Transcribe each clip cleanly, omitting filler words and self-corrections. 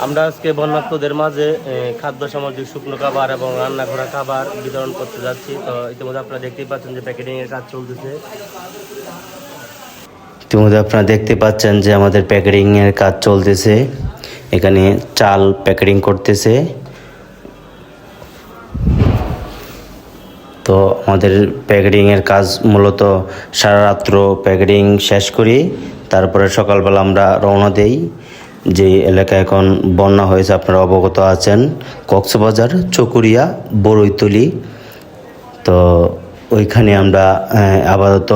আমরা আজকে বন্যার্থদের মাঝে খাদ্য সামগ্রী, শুকনো খাবার এবং রান্না করা খাবার বিতরণ করতে যাচ্ছি। তো ইতিমধ্যে আপনারা দেখতেই পাচ্ছেন যে প্যাকেটিং এর কাজ চলতেছে। ইতিমধ্যে আপনারা দেখতে পাচ্ছেন যে আমাদের প্যাকেটিং এর কাজ চলতেছে। এখানে চাল প্যাকেটিং করতেছে। তো আমাদের প্যাকেটিং এর কাজ মূলত সারা রাত্র প্যাকেটিং শেষ করি, তারপরে সকালবেলা আমরা রওনা দেই। যে এলাকায় এখন বন্যা হয়েছে আপনারা অবগত আছেন, কক্সবাজার, চকুরিয়া, বড়ইতলি। তো ওইখানে আমরা আপাতত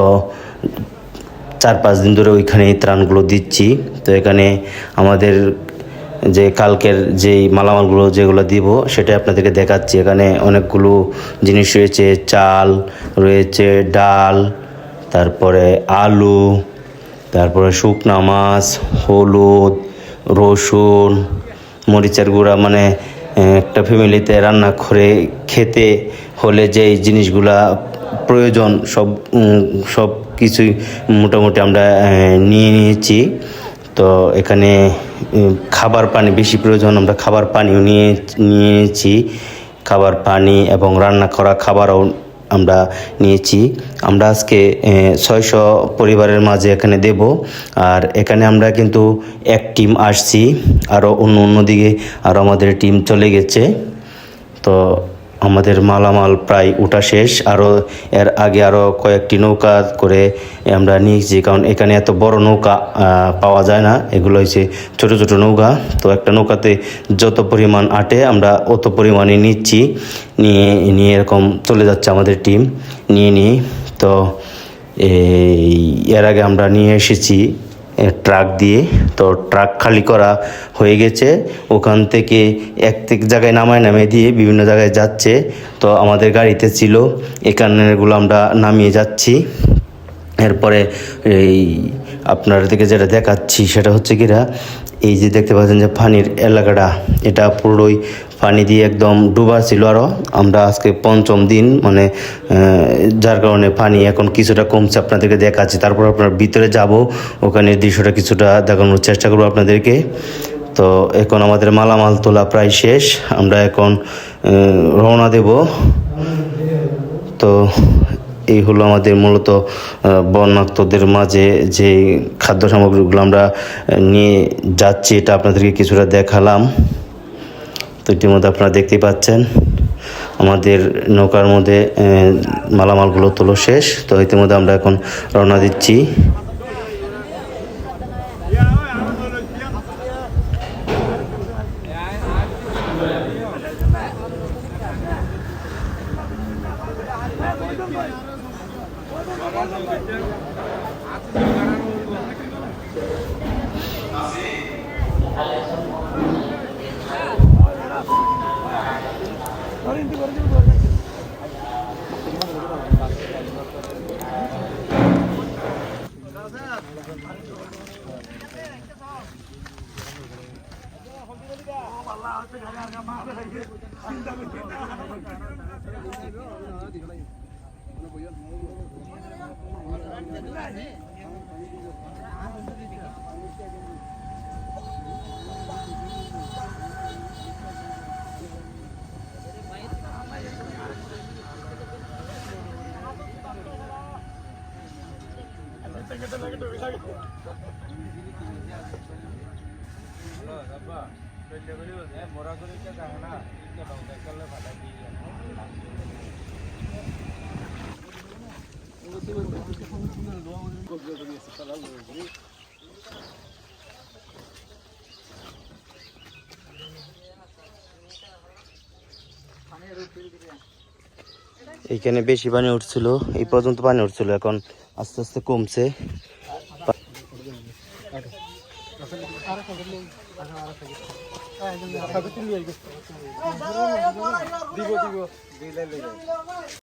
4-5 দিন ধরে ওইখানে ত্রাণগুলো দিচ্ছি। তো এখানে আমাদের যে কালকের যেই মালামালগুলো যেগুলো দিব সেটা আপনাদেরকে দেখাচ্ছি। এখানে অনেকগুলো জিনিস রয়েছে, চাল রয়েছে, ডাল, তারপরে আলু, তারপরে শুকনা মাছ, হলুদ, রসুন, মরিচের গুঁড়া, মানে একটা ফ্যামিলিতে রান্না করে খেতে হলে যেই জিনিসগুলা প্রয়োজন সব কিছুই মোটামুটি আমরা নিয়ে নিয়েছি। তো এখানে খাবার পানি বেশি প্রয়োজন, আমরা খাবার পানিও নিয়েছি। খাবার পানি এবং রান্না করা খাবারও আমরা নিয়েছি। আমরা আজকে 600 পরিবারের মাঝে এখানে দেব। আর এখানে আমরা কিন্তু এক টিম আসছি, আরও অন্য দিকে আরও আমাদের টিম চলে গেছে। তো আমাদের মালামাল প্রায় ওঠা শেষ। আরও এর আগে আরও কয়েকটি নৌকা করে আমরা নিয়েছি, কারণ এখানে এত বড় নৌকা পাওয়া যায় না, এগুলো হচ্ছে ছোট ছোট নৌকা। তো একটা নৌকাতে যত পরিমাণ আটে আমরা অত পরিমাণে নিচ্ছি, নিয়ে এরকম চলে যাচ্ছে আমাদের টিম নিয়ে। তো এর আগে আমরা নিয়ে এসেছি ট্রাক দিয়ে। তো ট্রাক খালি করা হয়ে গেছে, ওখান থেকে এক জায়গায় নামায় দিয়ে বিভিন্ন জায়গায় যাচ্ছে। তো আমাদের গাড়িতে ছিল, এখানেরগুলো আমরা নামিয়ে যাচ্ছি। এরপরে এই আপনাদেরকে যেটা দেখাচ্ছি সেটা হচ্ছে কিরা, এই যে দেখতে পাচ্ছেন যে পানির এলাকাটা, এটা পুরোই পানি দিয়ে একদম ডুবা ছিল। আরও আমরা আজকে 5ম দিন, মানে যার কারণে পানি এখন কিছুটা কমছে, আপনাদেরকে দেখাচ্ছি। তারপর আপনার ভিতরে যাব, ওখানে দৃশ্যটা কিছুটা দেখানোর চেষ্টা করবো আপনাদেরকে। তো এখন আমাদের মালামাল তোলা প্রায় শেষ, আমরা এখন রওনা দেব। তো এই হলো আমাদের মূলত বন্যার্তদের মাঝে যে খাদ্য সামগ্রীগুলো আমরা নিয়ে যাচ্ছি, এটা আপনাদেরকে কিছুটা দেখালাম। তো ইতিমধ্যে আপনারা দেখতেই পাচ্ছেন আমাদের নৌকার মধ্যে মালামালগুলো তোলা শেষ। তো ইতিমধ্যে আমরা এখন রওনা দিচ্ছি। এইখানে বেশি পানি উঠছিল, এই পর্যন্ত পানি উঠছিল, এখন আস্তে আস্তে কমছে।